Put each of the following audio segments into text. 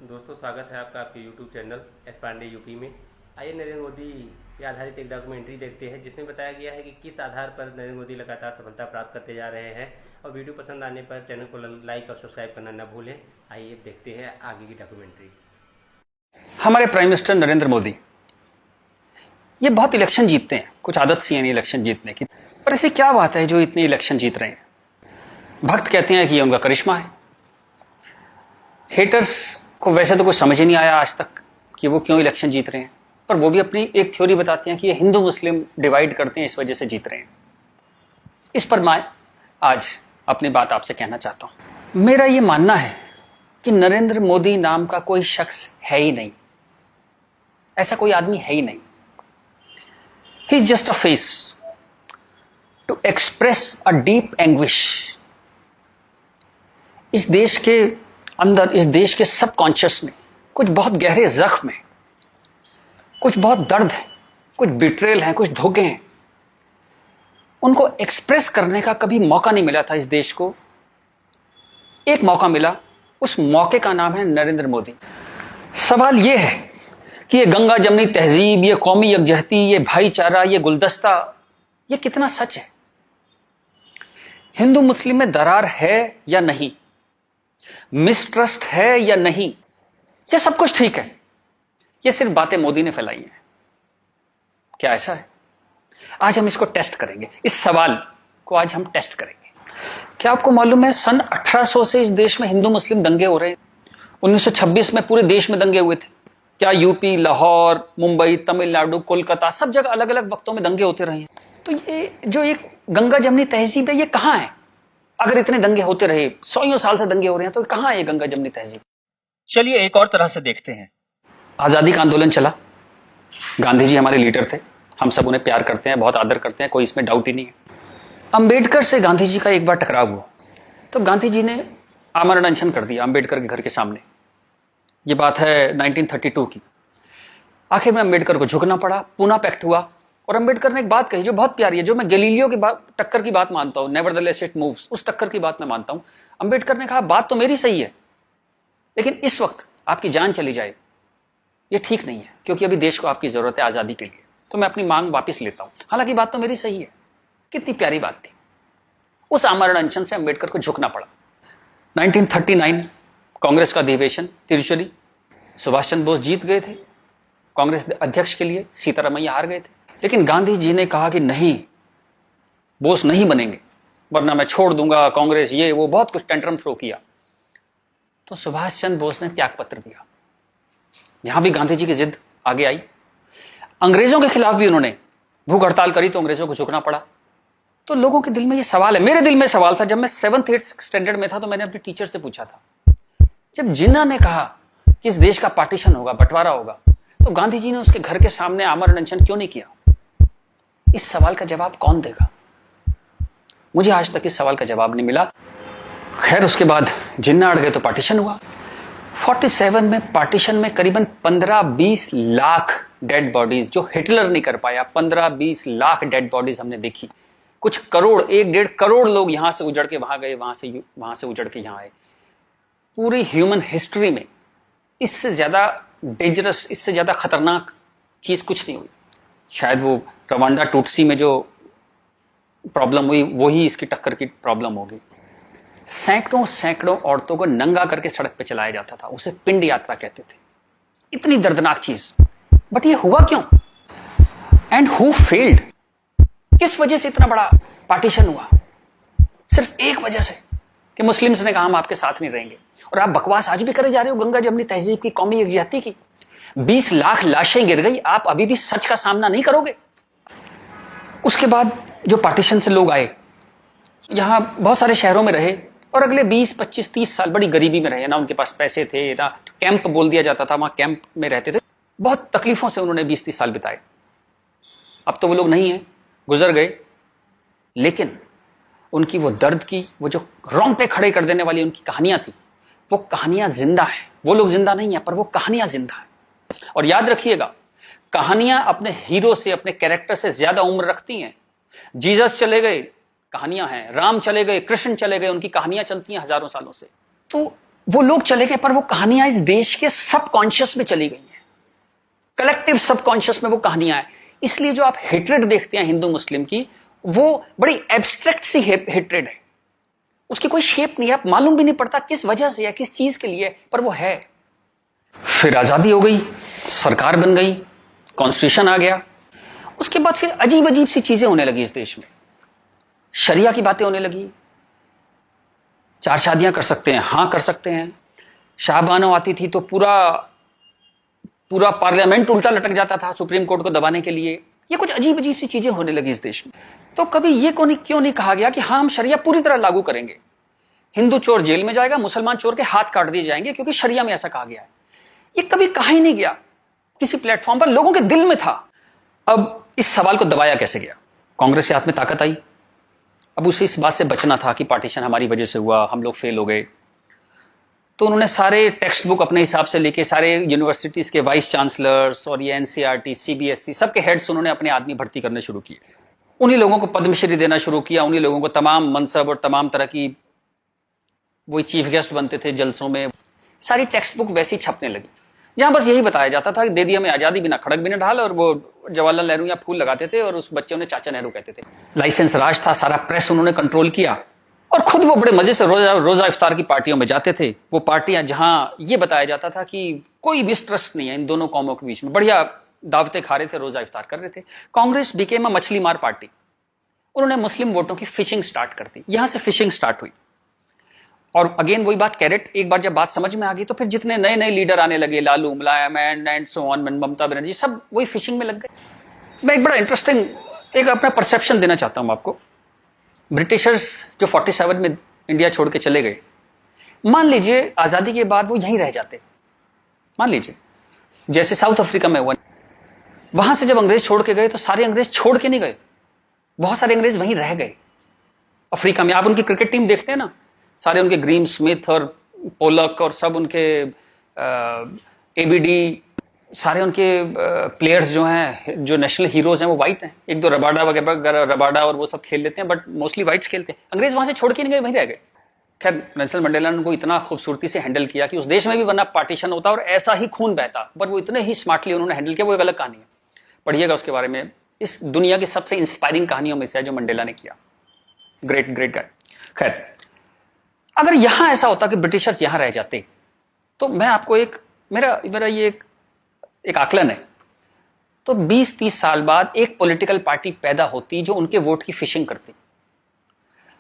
दोस्तों, स्वागत है आपका आपके YouTube channel S Pandey UP में। आइए नरेंद्र मोदी पे आधारित एक डॉक्यूमेंट्री देखते हैं जिसमें बताया गया है कि किस आधार पर नरेंद्र मोदी लगातार सफलता प्राप्त करते जा रहे हैं। और वीडियो पसंद आने पर चैनल को लाइक और सब्सक्राइब करना न भूलें। आइए देखते हैं आगे की डॉक्यूमेंट्री। हमारे प्राइम मिनिस्टर नरेंद्र मोदी ये बहुत इलेक्शन जीतते हैं, कुछ आदत सी है नहीं इलेक्शन जीतने की, पर ऐसी क्या बात है जो इतनी इलेक्शन जीत रहे हैं? भक्त कहते हैं कि ये उनका करिश्मा है। हेटर्स को वैसे तो कुछ समझ ही नहीं आया आज तक कि वो क्यों इलेक्शन जीत रहे हैं, पर वो भी अपनी एक थ्योरी बताते हैं कि ये हिंदू मुस्लिम डिवाइड करते हैं, इस वजह से जीत रहे हैं। इस पर मैं आज अपनी बात आपसे कहना चाहता हूं। मेरा ये मानना है कि नरेंद्र मोदी नाम का कोई शख्स है ही नहीं, ऐसा कोई आदमी है ही नहीं। He is just a face to express a deep anguish. इस देश के अंदर, इस देश के सबकॉन्शियस में कुछ बहुत गहरे जख्म है, कुछ बहुत दर्द है, कुछ बिट्रेल है, कुछ धोखे हैं। उनको एक्सप्रेस करने का कभी मौका नहीं मिला था इस देश को। एक मौका मिला, उस मौके का नाम है नरेंद्र मोदी। सवाल यह है कि ये गंगा जमनी तहजीब, ये कौमी यकजहती, ये भाईचारा, ये गुलदस्ता, ये कितना सच है? हिंदू मुस्लिम में दरार है या नहीं? मिसट्रस्ट है या नहीं? यह सब कुछ ठीक है, यह सिर्फ बातें मोदी ने फैलाई हैं। क्या ऐसा है? आज हम इसको टेस्ट करेंगे, इस सवाल को आज हम टेस्ट करेंगे। क्या आपको मालूम है सन 1800 से इस देश में हिंदू मुस्लिम दंगे हो रहे हैं? 1926 में पूरे देश में दंगे हुए थे। क्या यूपी, लाहौर, मुंबई, तमिलनाडु, कोलकाता, सब जगह अलग अलग वक्तों में दंगे होते रहे हैं। तो ये जो एक गंगा जमनी तहजीब है, ये कहां है? अगर इतने दंगे होते रहे, 100 साल से दंगे हो रहे हैं, तो कहां है ये गंगा जमनी तहजीब? चलिए एक और तरह से देखते हैं। आजादी का आंदोलन चला, गांधी जी हमारे लीडर थे, हम सब उन्हें प्यार करते हैं, बहुत आदर करते हैं, कोई इसमें डाउट ही नहीं है। अंबेडकर से गांधी जी का एक बार टकराव हुआ तो गांधी जी ने आमरण अनशन कर दिया अंबेडकर के घर के सामने। ये बात है 1932 की। आखिर में अंबेडकर को झुकना पड़ा, पूना पैक्ट हुआ और अंबेडकर ने एक बात कही जो बहुत प्यारी है, जो मैं गैलीलियो की बात, टक्कर की बात मानता हूं, नेवरदलेस इट मूव्स, उस टक्कर की बात मैं मानता हूं। अंबेडकर ने कहा, बात तो मेरी सही है, लेकिन इस वक्त आपकी जान चली जाए ये ठीक नहीं है, क्योंकि अभी देश को आपकी जरूरत है आजादी के लिए, तो मैं अपनी मांग वापस लेता हूं। हालांकि बात तो मेरी सही है। कितनी प्यारी बात थी। उस आमरण अनशन से अंबेडकर को झुकना पड़ा। 1939 कांग्रेस का अधिवेशन तिरुचली, सुभाष चंद्र बोस जीत गए थे कांग्रेस अध्यक्ष के लिए, सीतारामैया हार गए थे। लेकिन गांधी जी ने कहा कि नहीं, बोस नहीं बनेंगे, वरना मैं छोड़ दूंगा कांग्रेस, ये वो, बहुत कुछ टेंट्रम थ्रो किया। तो सुभाष चंद्र बोस ने त्याग पत्र दिया। यहां भी गांधी जी की जिद आगे आई। अंग्रेजों के खिलाफ भी उन्होंने भूख हड़ताल करी तो अंग्रेजों को झुकना पड़ा। तो लोगों के दिल में ये सवाल है, मेरे दिल में सवाल था, जब मैं 7th 8th स्टैंडर्ड में था तो मैंने अपने टीचर से पूछा था, जब जिन्ना ने कहा कि इस देश का पार्टीशन होगा, बंटवारा होगा, तो गांधी जी ने उसके घर के सामने आमरण अनशन क्यों नहीं किया? इस सवाल का जवाब कौन देगा? मुझे आज तक इस सवाल का जवाब नहीं मिला। खैर, उसके बाद जिन्ना अड़ गए तो पार्टीशन हुआ। 47 में पार्टीशन में करीबन 15-20 लाख डेड बॉडीज, जो हिटलर नहीं कर पाया, 15-20 लाख डेड बॉडीज हमने देखी। कुछ करोड़, 1-1.5 करोड़ लोग यहां से उजड़ के वहां गए, वहां से उजड़ के यहां आए। पूरी ह्यूमन हिस्ट्री में इससे ज्यादा डेंजरस, इससे ज्यादा खतरनाक चीज कुछ नहीं हुई। शायद वो रवांडा टूटसी में जो प्रॉब्लम हुई वही इसकी टक्कर की प्रॉब्लम होगी। सैकड़ों औरतों को नंगा करके सड़क पे चलाया जाता था, उसे पिंड यात्रा कहते थे। इतनी दर्दनाक चीज, बट ये हुआ क्यों? And who failed? किस वजह से इतना बड़ा पार्टीशन हुआ? सिर्फ एक वजह से कि मुस्लिम्स ने कहा हम आपके साथ नहीं रहेंगे। और आप बकवास आज भी करे जा रहे हो गंगा जमनी तहजीब की, कौमी यकजहती की। 20 लाख लाशें गिर गई, आप अभी भी सच का सामना नहीं करोगे? उसके बाद जो पार्टीशन से लोग आए, यहां बहुत सारे शहरों में रहे और अगले 20, 25, 30 साल बड़ी गरीबी में रहे। ना उनके पास पैसे थे, ना कैंप बोल दिया जाता था, वहां कैंप में रहते थे। बहुत तकलीफों से उन्होंने 20-30 साल बिताए। अब तो वो लोग नहीं है, गुजर गए, लेकिन उनकी वो दर्द की, वो जो रोंगटे खड़े कर देने वाली उनकी कहानियां थी, वो कहानियां जिंदा है। वो लोग जिंदा नहीं है, पर वो कहानियां जिंदा है। और याद रखिएगा, कहानियां अपने हीरो से, अपने कैरेक्टर से ज्यादा उम्र रखती हैं। जीसस चले गए, कहानियां हैं, राम चले गए, कृष्ण चले गए, उनकी कहानियां चलती हैं हजारों सालों से। तो वो लोग चले गए, पर वो कहानियां इस देश के सबकॉन्शियस में चली गई हैं, कलेक्टिव सबकॉन्शियस में वो कहानियां हैं। इसलिए जो आप हेट्रेड देखते हैं हिंदू मुस्लिम की, वो बड़ी एब्स्ट्रैक्ट सी हेट्रेड है, उसकी कोई शेप नहीं है, आप मालूम भी नहीं पड़ता किस वजह से या किस चीज के लिए, पर वो है। फिर आजादी हो गई, सरकार बन गई, कॉन्स्टिट्यूशन आ गया, उसके बाद फिर अजीब अजीब सी चीजें होने लगी इस देश में। शरिया की बातें होने लगी, 4 शादियां कर सकते हैं, हां कर सकते हैं। शाहबानो आती थी तो पूरा पार्लियामेंट उल्टा लटक जाता था सुप्रीम कोर्ट को दबाने के लिए। ये कुछ अजीब अजीब सी चीजें होने लगी इस देश में। तो कभी ये क्यों नहीं कहा गया कि हाँ, हम शरिया पूरी तरह लागू करेंगे, हिंदू चोर जेल में जाएगा, मुसलमान चोर के हाथ काट दिए जाएंगे, क्योंकि शरिया में ऐसा कहा गया है। ये कभी कहा ही नहीं गया किसी प्लेटफॉर्म पर, लोगों के दिल में था। अब इस सवाल को दबाया कैसे गया? कांग्रेस के हाथ में ताकत आई, अब उसे इस बात से बचना था कि पार्टीशन हमारी वजह से हुआ, हम लोग फेल हो गए। तो उन्होंने सारे टेक्स्ट बुक अपने हिसाब से लेके सारे यूनिवर्सिटीज के वाइस चांसलर्स और ये एनसीईआरटी, सीबीएसई सबके हेड्स उन्होंने अपने आदमी भर्ती करने शुरू किए। उन्हीं लोगों को पद्मश्री देना शुरू किया, उन्हीं लोगों को तमाम मनसब और तमाम तरह की, वही चीफ गेस्ट बनते थे जलसों में। सारी टेक्स्ट बुक वैसी छपने लगी, जहां बस यही बताया जाता था कि दे दी हमें आजादी, बिना खड़क बिना ढाल, और वो जवाहरलाल नेहरू यहाँ फूल लगाते थे और उस बच्चे उन्हें चाचा नेहरू कहते थे। लाइसेंस राज था, सारा प्रेस उन्होंने कंट्रोल किया, और खुद वो बड़े मजे से रोजा इफ्तार की पार्टियों में जाते थे। वो पार्टियां जहां ये बताया जाता था कि कोई मिसट्रस्ट नहीं है इन दोनों कौमों के बीच में, बढ़िया दावतें खा रहे थे, रोजा इफ्तार कर रहे थे। कांग्रेस बिकेम अ मछली मार पार्टी। उन्होंने मुस्लिम वोटों की फिशिंग स्टार्ट कर दी, यहां से फिशिंग स्टार्ट हुई। और अगेन वही बात, कैरेट, एक बार जब बात समझ में आ गई तो फिर जितने नए नए लीडर आने लगे, लालू, मुलायम and so on, Mamata Banerjee, सब वही फिशिंग में लग गए। मैं एक बड़ा इंटरेस्टिंग एक अपना परसेप्शन देना चाहता हूं आपको। ब्रिटिशर्स जो 47 में इंडिया छोड़ के चले गए, मान लीजिए आजादी के बाद वो यहीं रह जाते, मान लीजिए जैसे साउथ अफ्रीका में हुआ, वहां से जब अंग्रेज छोड़ के गए तो सारे अंग्रेज छोड़ के नहीं गए, बहुत सारे अंग्रेज वहीं रह गए अफ्रीका में। आप उनकी क्रिकेट टीम देखते हैं ना, सारे उनके ग्रीम स्मिथ और पोलक और सब उनके एबीडी, सारे उनके प्लेयर्स जो हैं, जो नेशनल हीरोज हैं, वो वाइट हैं। एक दो रबाडा वगैरह, रबाडा और वो सब खेल लेते हैं, बट मोस्टली वाइट्स खेलते हैं। अंग्रेज वहां से छोड़ के नहीं गए, वहीं रह गए। खैर, नेल्सन मंडेला ने उनको इतना खूबसूरती से हैंडल किया कि उस देश में भी वरना पार्टीशन होता और ऐसा ही खून बहता, पर वो इतने ही स्मार्टली उन्होंने हैंडल किया। वो एक अलग कहानी है, पढ़िएगा उसके बारे में। इस दुनिया की सबसे इंस्पायरिंग कहानियों में से है जो मंडेला ने किया। Great great guy. खैर, अगर यहां ऐसा होता कि ब्रिटिशर्स यहां रह जाते, तो मैं आपको मेरा ये एक आकलन है, तो 20-30 साल बाद एक पॉलिटिकल पार्टी पैदा होती जो उनके वोट की फिशिंग करती,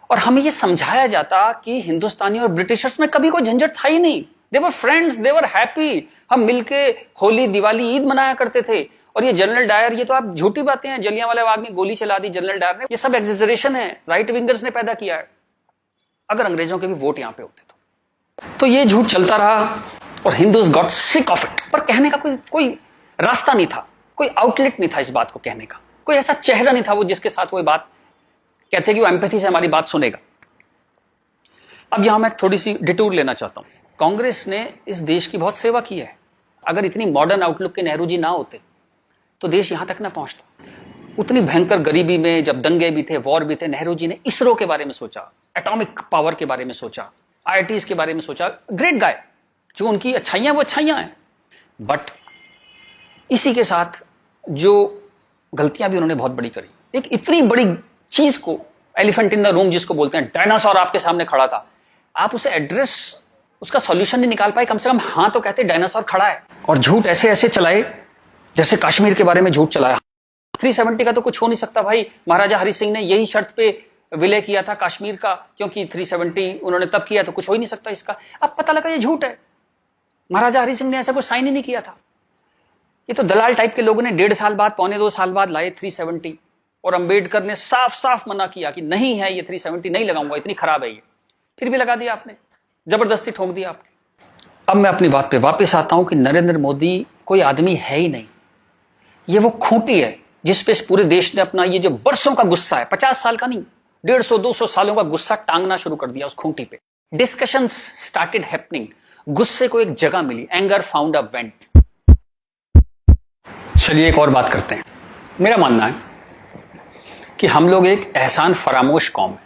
और हमें यह समझाया जाता कि हिंदुस्तानी और ब्रिटिशर्स में कभी कोई झंझट था ही नहीं। They were friends, they were happy. हम मिलके होली, दिवाली, ईद मनाया करते थे। और ये जनरल डायर, ये तो आप झूठी बातें हैं, जलियांवाला बाग में गोली चला दी जनरल डायर ने, ये सब एग्जेजरेशन है, राइट विंगर्स ने पैदा किया है। अगर अंग्रेजों के भी वोट यहां पे होते तो ये झूठ चलता रहा, और Hindus got sick of it. पर कहने का कोई रास्ता नहीं था, कोई आउटलेट नहीं था इस बात को कहने का, कोई ऐसा चेहरा नहीं था वो जिसके साथ वो बात कहते कि वो एम्पैथी से हमारी बात सुनेगा। अब यहां मैं थोड़ी सी डिटूर लेना चाहता हूं। कांग्रेस ने इस देश की बहुत सेवा की है। अगर इतनी मॉडर्न आउटलुक के नेहरू जी ना होते तो देश यहां तक ना पहुंचता। उतनी भयंकर गरीबी में जब दंगे भी थे, वॉर भी थे, नेहरू जी ने इसरो के बारे में सोचा, एटॉमिक पावर के बारे में सोचा, आईआईटीज के बारे में सोचा। Great guy. जो उनकी अच्छाइयां वो अच्छाइयां हैं, बट इसी के साथ जो गलतियां भी उन्होंने बहुत बड़ी करी। एक इतनी बड़ी चीज को, एलिफेंट इन द रूम जिसको बोलते हैं, डायनासोर आपके सामने खड़ा था, आप उसे एड्रेस, उसका सॉल्यूशन नहीं निकाल पाए, कम से कम हाँ तो कहते डायनासोर खड़ा है। और झूठ ऐसे ऐसे चलाए, जैसे कश्मीर के बारे में झूठ चलाया। 370 का तो कुछ हो नहीं सकता भाई, महाराजा हरि सिंह ने यही शर्त पे विलय किया था कश्मीर का, क्योंकि 370 उन्होंने तब किया, तो कुछ हो ही नहीं सकता इसका। अब पता लगा ये झूठ है, महाराजा हरि सिंह ने ऐसा कुछ साइन ही नहीं किया था। ये तो दलाल टाइप के लोगों ने 1.5 साल बाद, 1.25 साल बाद लाए 370, और अंबेडकर ने साफ साफ मना किया कि नहीं है ये 370 नहीं लगाऊंगा, इतनी खराब है ये, फिर भी लगा दिया आपने, जबरदस्ती ठोक दिया आपने। अब मैं अपनी बात पे वापस आता हूं कि नरेंद्र मोदी कोई आदमी है ही नहीं, ये वो खूंटी है जिस पे इस पूरे देश ने अपना ये जो बरसों का गुस्सा है, 50 साल का नहीं, 150-200 सालों का गुस्सा टांगना शुरू कर दिया उस खूंटी पे। डिस्कशंस स्टार्टेड हैपनिंग, गुस्से को एक जगह मिली, एंगर फाउंड अ वेंट। चलिए एक और बात करते हैं। मेरा मानना है कि हम लोग एक एहसान फरामोश कौम है।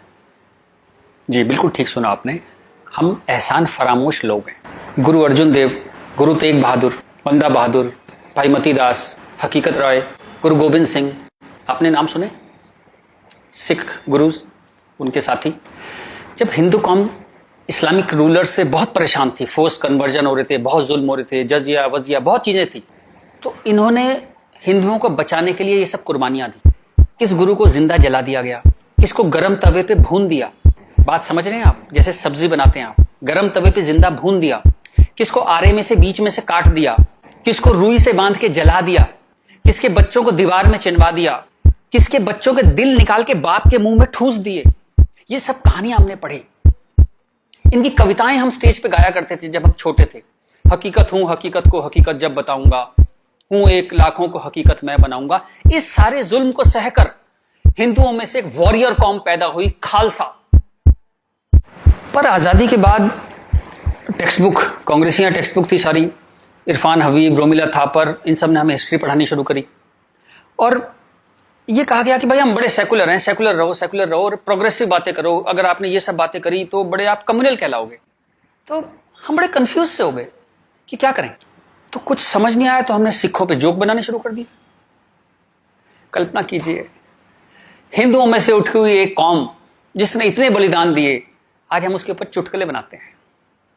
जी बिल्कुल ठीक सुना आपने, हम एहसान फरामोश लोग हैं। गुरु अर्जुन देव, गुरु तेग बहादुर, बंदा बहादुर, भाई मती दास, हकीकत राय, गुरु गोविंद सिंह, आपने नाम सुने? सिख गुरुज, उनके साथी। जब हिंदू कौम इस्लामिक रूलर से बहुत परेशान थी, फोर्स कन्वर्जन हो रहे थे, बहुत जुल्म हो रहे थे, जजिया वजिया बहुत चीजें थी, तो इन्होंने हिंदुओं को बचाने के लिए ये सब कुर्बानियां दी। किस गुरु को जिंदा जला दिया गया, किसको गर्म तवे पे भून दिया, बात समझ रहे हैं आप? जैसे सब्जी बनाते हैं आप, गर्म तवे पे जिंदा भून दिया, किसको आरे में से बीच में से काट दिया, किसको रुई से बांध के जला दिया, किसके बच्चों को दीवार में चिनवा दिया, किसके बच्चों के दिल निकाल के बाप के मुंह में ठूस दिए। ये सब कहानियां हमने पढ़ी। इनकी कविताएं हम स्टेज पे गाया करते थे जब हम छोटे थे। हकीकत हूं, हकीकत को हकीकत जब बताऊंगा, हूं एक लाखों को हकीकत मैं बनाऊंगा। इस सारे जुल्म को सहकर हिंदुओं में से एक वॉरियर कौम पैदा हुई, खालसा। पर आजादी के बाद टेक्स्ट बुक, कांग्रेसियां टेक्स्ट बुक थी सारी, इरफान हबीब, रोमिला थापर, इन सब ने हमें हिस्ट्री पढ़ानी शुरू करी और ये कहा गया कि भाई हम बड़े सेकुलर हैं, सेकुलर रहो और प्रोग्रेसिव बातें करो। अगर आपने ये सब बातें करी तो बड़े आप कम्युनल कहलाओगे। तो हम बड़े कंफ्यूज से हो गए कि क्या करें। तो कुछ समझ नहीं आया तो हमने सिखों पे जोक बनाने शुरू कर दिए। कल्पना कीजिए, हिंदुओं में से उठी हुई एक कौम जिसने इतने बलिदान दिए, आज हम उसके ऊपर चुटकुले बनाते हैं।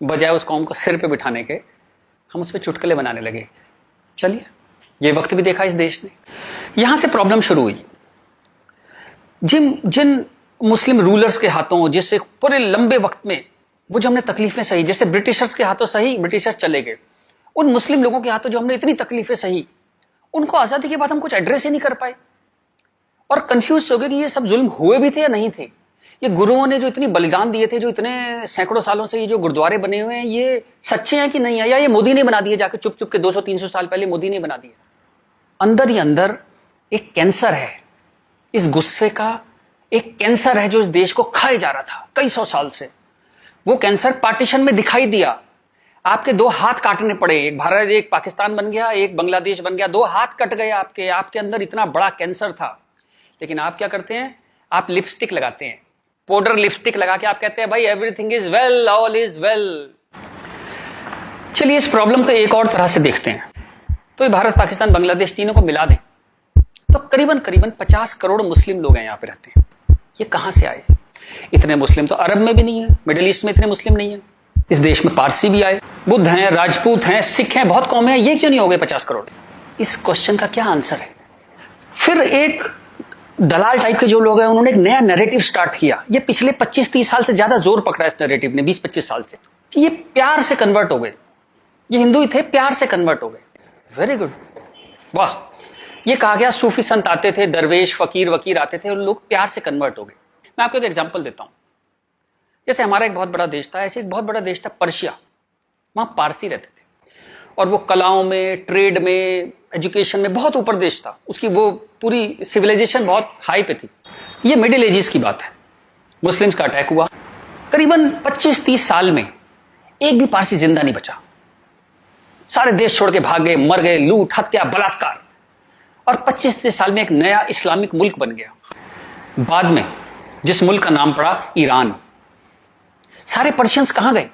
बजाय उस कौम को सिर पे बिठाने के हम उस पर चुटकुले बनाने लगे। चलिए, ये वक्त भी देखा इस देश ने। यहां से प्रॉब्लम शुरू हुई। जिन मुस्लिम रूलर्स के हाथों, जिससे पूरे लंबे वक्त में वो जो हमने तकलीफें सही, जैसे ब्रिटिशर्स के हाथों सही, ब्रिटिशर्स चले गए, उन मुस्लिम लोगों के हाथों जो हमने इतनी तकलीफें सही, उनको आजादी के बाद हम कुछ एड्रेस ही नहीं कर पाए और कंफ्यूज हो गए कि ये सब जुल्म हुए भी थे या नहीं थे। ये गुरुओं ने जो इतनी बलिदान दिए थे, जो इतने सैकड़ों सालों से ये जो गुरुद्वारे बने हुए हैं, ये सच्चे हैं कि नहीं है, या ये मोदी ने बना दिए जाके चुप चुप के 200-300 साल पहले मोदी ने बना दिए। अंदर ही अंदर एक कैंसर है, इस गुस्से का एक कैंसर है जो इस देश को खाए जा रहा था कई सौ साल से। वो कैंसर पार्टीशन में दिखाई दिया। आपके दो हाथ काटने पड़े, एक भारत एक पाकिस्तान बन गया, एक बांग्लादेश बन गया, दो हाथ कट गए आपके अंदर इतना बड़ा कैंसर था। लेकिन आप क्या करते हैं? आप लिपस्टिक लगाते हैं, पाउडर लिपस्टिक लगा के आप कहते हैं भाई everything is well, all is well. चलिए इस प्रॉब्लम को एक और तरह से देखते हैं। तो ये भारत, पाकिस्तान, बांग्लादेश तीनों को मिला दें तो करीबन 50 करोड़ मुस्लिम लोग हैं, यहां पे रहते हैं। ये कहां से आए? इतने मुस्लिम तो अरब में भी नहीं है, मिडिल ईस्ट में इतने मुस्लिम नहीं है। इस देश में पारसी भी आए, बुद्ध हैं, राजपूत हैं, सिख हैं, बहुत कौमें हैं, ये क्यों नहीं हो गए 50 करोड़? इस क्वेश्चन का क्या आंसर है? फिर एक दलाल टाइप के जो लोग हैं उन्होंने एक नया नैरेटिव स्टार्ट किया। ये पिछले 25-30 साल से ज्यादा जोर पकड़ा इस नैरेटिव ने, 20-25 साल से, कि ये प्यार से कन्वर्ट हो गए। ये हिंदू ही थे, प्यार से कन्वर्ट हो गए। वेरी गुड, वाह। ये कहा गया सूफी संत आते थे, दरवेश फकीर वकीर आते थे, और लोग प्यार से कन्वर्ट हो गए। मैं आपको एक एग्जांपल देता हूं। जैसे हमारा एक बहुत बड़ा देश था, ऐसे एक बहुत बड़ा देश था पर्शिया। वहां पारसी रहते थे और वो कलाओं में, ट्रेड में, एजुकेशन में बहुत ऊपर देश था। उसकी वो पूरी सिविलाइजेशन बहुत हाई पे थी। ये मिडिल एजेस की बात है। मुस्लिम्स का अटैक हुआ, करीबन 25-30 साल में एक भी पारसी जिंदा नहीं बचा। सारे देश छोड़ के भाग गए, मर गए, लूट, हत्या, बलात्कार। और 25-30 साल में एक नया इस्लामिक मुल्क बन गया। बाद में जिस मुल्क का नाम पड़ा ईरान। सारे पर्शियंस कहां गए?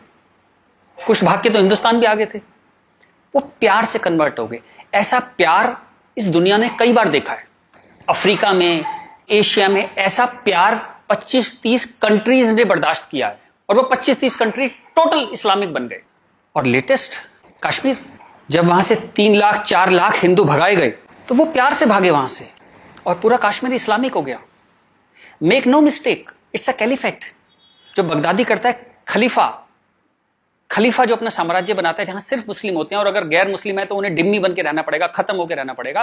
कुछ भाग के तो हिंदुस्तान भी आ गए थे। वो प्यार से कन्वर्ट हो गए। ऐसा प्यार इस दुनिया ने कई बार देखा है। अफ्रीका में, एशिया में ऐसा प्यार 25-30 कंट्रीज ने बर्दाश्त किया है और वो 25-30 कंट्री टोटल इस्लामिक बन गए। और लेटेस्ट कश्मीर, जब वहां से 3 लाख 4 लाख हिंदू भगाए गए तो वो प्यार से भागे वहां से और पूरा कश्मीर इस्लामिक हो गया। Make no mistake, it's a caliphate. जो बगदादी करता है खलीफा जो अपना साम्राज्य बनाता है जहां सिर्फ मुस्लिम होते हैं और अगर गैर मुस्लिम है तो उन्हें डिम्मी बन के रहना पड़ेगा, खत्म होकर रहना पड़ेगा।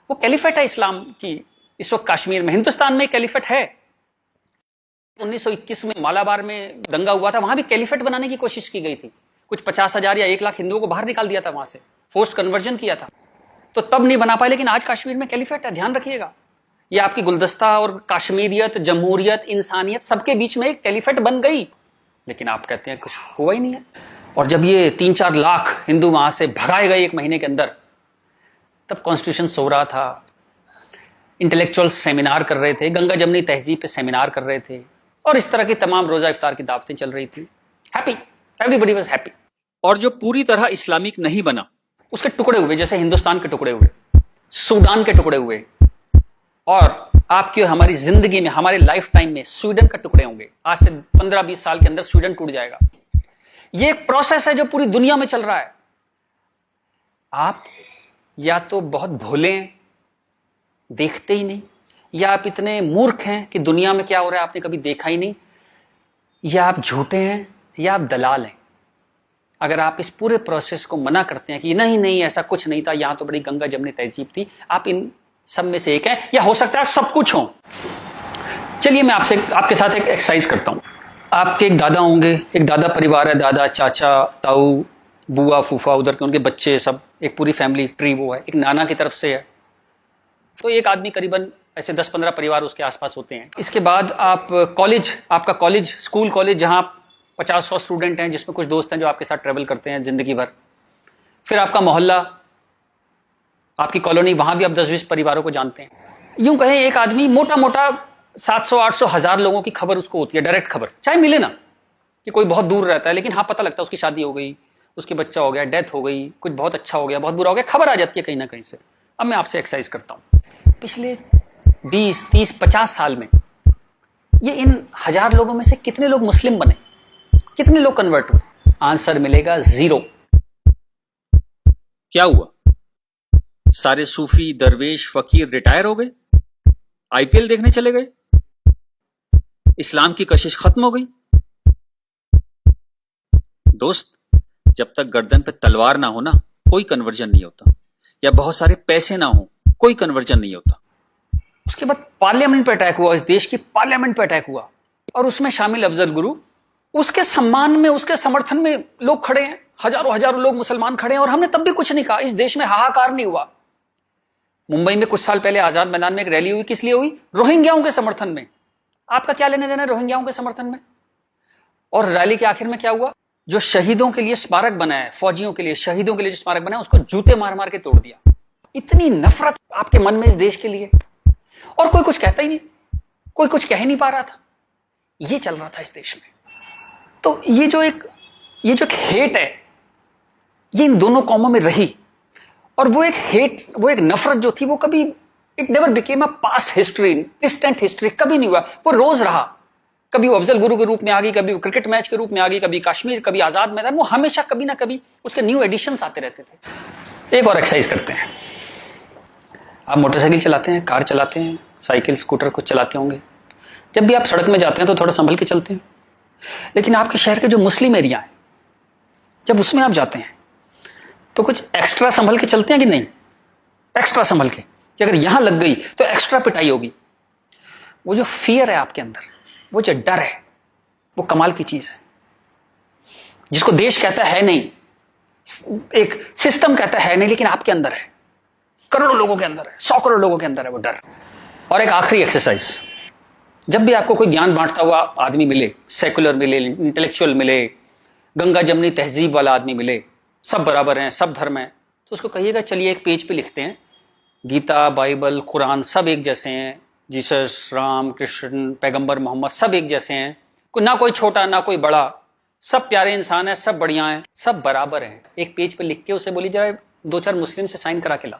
वो कैलिफेट है इस्लाम की इस वक्त कश्मीर में। हिंदुस्तान में कैलिफेट है। 1921 में मालाबार में दंगा हुआ था, वहां भी कैलिफेट बनाने की कोशिश की गई थी। कुछ 50,000 या 1 लाख हिंदुओं को बाहर निकाल दिया था वहां से, फोर्स्ड कन्वर्जन किया था। तो तब नहीं बना पाए, लेकिन आज कश्मीर में कैलिफेट है। ध्यान रखिएगा, ये आपकी गुलदस्ता और कश्मीरियत, जमहूरियत, इंसानियत सबके बीच में एक कैलिफेट बन गई। लेकिन आप कहते हैं कुछ हुआ ही नहीं है। और जब ये 3-4 लाख हिंदू वहां से भगाए गए 1 महीने के अंदर, तब कॉन्स्टिट्यूशन सो रहा था, इंटेलेक्चुअल सेमिनार कर रहे थे, गंगा जमनी तहजीब पे सेमिनार कर रहे थे और इस तरह की तमाम रोजा इफ्तार की दावतें चल रही थी। Happy, everybody was happy. और जो पूरी तरह इस्लामिक नहीं बना, उसके टुकड़े हुए, जैसे हिंदुस्तान के टुकड़े हुए, सूडान के टुकड़े हुए, और आपकी और हमारी जिंदगी में, हमारे लाइफ टाइम में स्वीडन का टुकड़े होंगे। आज से 15-20 साल के अंदर स्वीडन टूट जाएगा। ये एक प्रोसेस है जो पूरी दुनिया में चल रहा है। आप या तो बहुत भोले हैं, देखते ही नहीं, या आप इतने मूर्ख हैं कि दुनिया में क्या हो रहा है आपने कभी देखा ही नहीं, या आप झूठे हैं, या आप दलाल हैं। अगर आप इस पूरे प्रोसेस को मना करते हैं कि नहीं नहीं ऐसा कुछ नहीं था, यहां तो बड़ी गंगा जमनी तहजीब थी, आप इन सब में से एक हैं, या हो सकता है सब कुछ हो। चलिए मैं आपके साथ एक एक्सरसाइज करता हूं। आपके एक दादा होंगे, एक दादा परिवार है, दादा, चाचा, ताऊ, बुआ, फूफा, उधर के उनके बच्चे, सब एक पूरी फैमिली ट्री वो है। एक नाना की तरफ से है, तो एक आदमी करीबन ऐसे 10-15 परिवार उसके आसपास होते हैं। इसके बाद आप कॉलेज, आपका कॉलेज, स्कूल कॉलेज, जहां 50-100 स्टूडेंट हैं, जिसमें कुछ दोस्त हैं जो आपके साथ ट्रेवल करते हैं जिंदगी भर। फिर आपका मोहल्ला, आपकी कॉलोनी, वहां भी आप 10-20 परिवारों को जानते हैं। यूं कहें एक आदमी मोटा मोटा 700-800 1000 लोगों की खबर उसको होती है, डायरेक्ट खबर, चाहे मिले ना कि कोई बहुत दूर रहता है, लेकिन हाँ पता लगता है उसकी शादी हो गई, उसके बच्चा हो गया, डेथ हो गई, कुछ बहुत अच्छा हो गया, बहुत बुरा हो गया, खबर आ जाती है कहीं ना कहीं से। अब मैं आपसे एक्सरसाइज करता हूं, पिछले 20, 30, 50 साल में ये इन 1000 लोगों में से कितने लोग मुस्लिम बने, कितने लोग कन्वर्ट हुए? आंसर मिलेगा 0। क्या हुआ? सारे सूफी, दरवेश, फकीर रिटायर हो गए, आईपीएल देखने चले गए, इस्लाम की कशिश खत्म हो गई। दोस्त, जब तक गर्दन पे तलवार ना हो ना, कोई कन्वर्जन नहीं होता, या बहुत सारे पैसे ना हो, कोई कन्वर्जन नहीं होता। उसके बाद पार्लियामेंट पे अटैक हुआ, इस देश की पार्लियामेंट पे अटैक हुआ, और उसमें शामिल अफजल गुरु, उसके सम्मान में, उसके समर्थन में लोग खड़े हैं, हजारों लोग मुसलमान खड़े हैं, और हमने तब भी कुछ नहीं कहा। इस देश में हाहाकार नहीं हुआ। मुंबई में कुछ साल पहले आजाद मैदान में एक रैली हुई, किस लिए हुई? रोहिंग्याओं के समर्थन में। आपका क्या लेने देना रोहिंग्याओं के समर्थन में? और रैली के आखिर में क्या हुआ? जो शहीदों के लिए स्मारक बना है, फौजियों के लिए, शहीदों के लिए जो स्मारक बना है, उसको जूते मार मार के तोड़ दिया। इतनी नफरत आपके मन में इस देश के लिए, और कोई कुछ कहता ही नहीं, कोई कुछ कह ही नहीं पा रहा था। ये चल रहा था इस देश में। तो ये जो एक हेट है, ये इन दोनों कौमों में रही, और वो एक हेट, वो एक नफरत जो थी, वो कभी, it never became a past history, distant history, कभी नहीं हुआ। वो रोज रहा, कभी वो अफजल गुरु के रूप में आ गई, कभी वो क्रिकेट मैच के रूप में आ गई, कभी कश्मीर, कभी आजाद मैदान, वो हमेशा कभी ना कभी उसके न्यू एडिशंस आते रहते थे। एक और एक्सरसाइज करते हैं। आप मोटरसाइकिल चलाते हैं, कार चलाते हैं, साइकिल, स्कूटर कुछ चलाते होंगे। जब भी आप सड़क में जाते हैं तो थोड़ा संभल के चलते हैं, लेकिन आपके शहर के जो मुस्लिम एरिया है, जब उसमें आप जाते हैं तो कुछ एक्स्ट्रा संभल के चलते हैं कि नहीं? एक्स्ट्रा संभल के, कि अगर यहां लग गई तो एक्स्ट्रा पिटाई होगी। वो जो फियर है आपके अंदर, वो जो डर है, वो कमाल की चीज है, जिसको देश कहता है नहीं, एक सिस्टम कहता है नहीं, लेकिन आपके अंदर है, करोड़ों लोगों के अंदर है, 100 करोड़ लोगों के अंदर है वो डर। और एक आखिरी एक्सरसाइज, जब भी आपको कोई ज्ञान बांटता हुआ आदमी मिले, सेकुलर मिले, इंटेलेक्चुअल मिले, गंगा जमनी तहजीब वाला आदमी मिले, सब बराबर हैं, सब धर्म है, तो उसको कहिएगा चलिए एक पेज पे लिखते हैं, गीता, बाइबल, कुरान सब एक जैसे हैं, जीसस, राम, कृष्ण, पैगंबर मोहम्मद सब एक जैसे हैं, ना कोई छोटा ना कोई बड़ा, सब प्यारे इंसान है, सब बढ़िया हैं, सब बराबर हैं। एक पेज पे लिख के उसे बोली जरा 2-4 मुस्लिम से साइन करा के ला।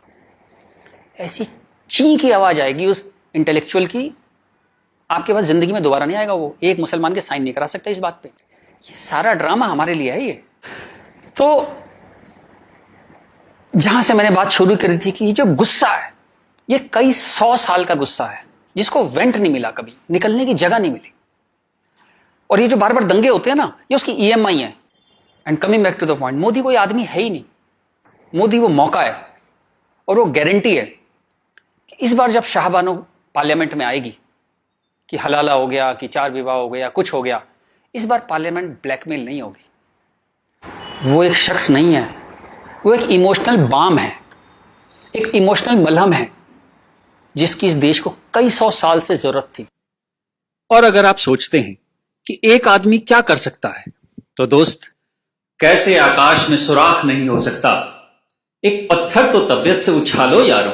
ऐसी ची की आवाज आएगी उस इंटेलेक्चुअल की, आपके पास जिंदगी में दोबारा नहीं आएगा। वो एक मुसलमान के साइन नहीं करा सकता इस बात पे। ये सारा ड्रामा हमारे लिए है। ये तो जहां से मैंने बात शुरू करी थी कि ये जो गुस्सा है, ये कई 100 साल का गुस्सा है, जिसको वेंट नहीं मिला, कभी निकलने की जगह नहीं मिली। और ये जो बार बार दंगे होते हैं ना, ये उसकी EMI है। And coming back to the point, Modi कोई आदमी है ही नहीं, मोदी वो मौका है, और वो गारंटी है कि इस बार जब शाहबानो पार्लियामेंट में आएगी कि हलाला हो गया, कि 4 विवाह हो गया, कुछ हो गया, इस बार पार्लियामेंट ब्लैकमेल नहीं होगी। वो एक शख्स नहीं है, वो एक इमोशनल बाम है, एक इमोशनल मलहम है, जिसकी इस देश को कई 100 साल से जरूरत थी। और अगर आप सोचते हैं कि एक आदमी क्या कर सकता है, तो दोस्त, कैसे आकाश में सुराख नहीं हो सकता, एक पत्थर तो तबीयत से उछालो यारो।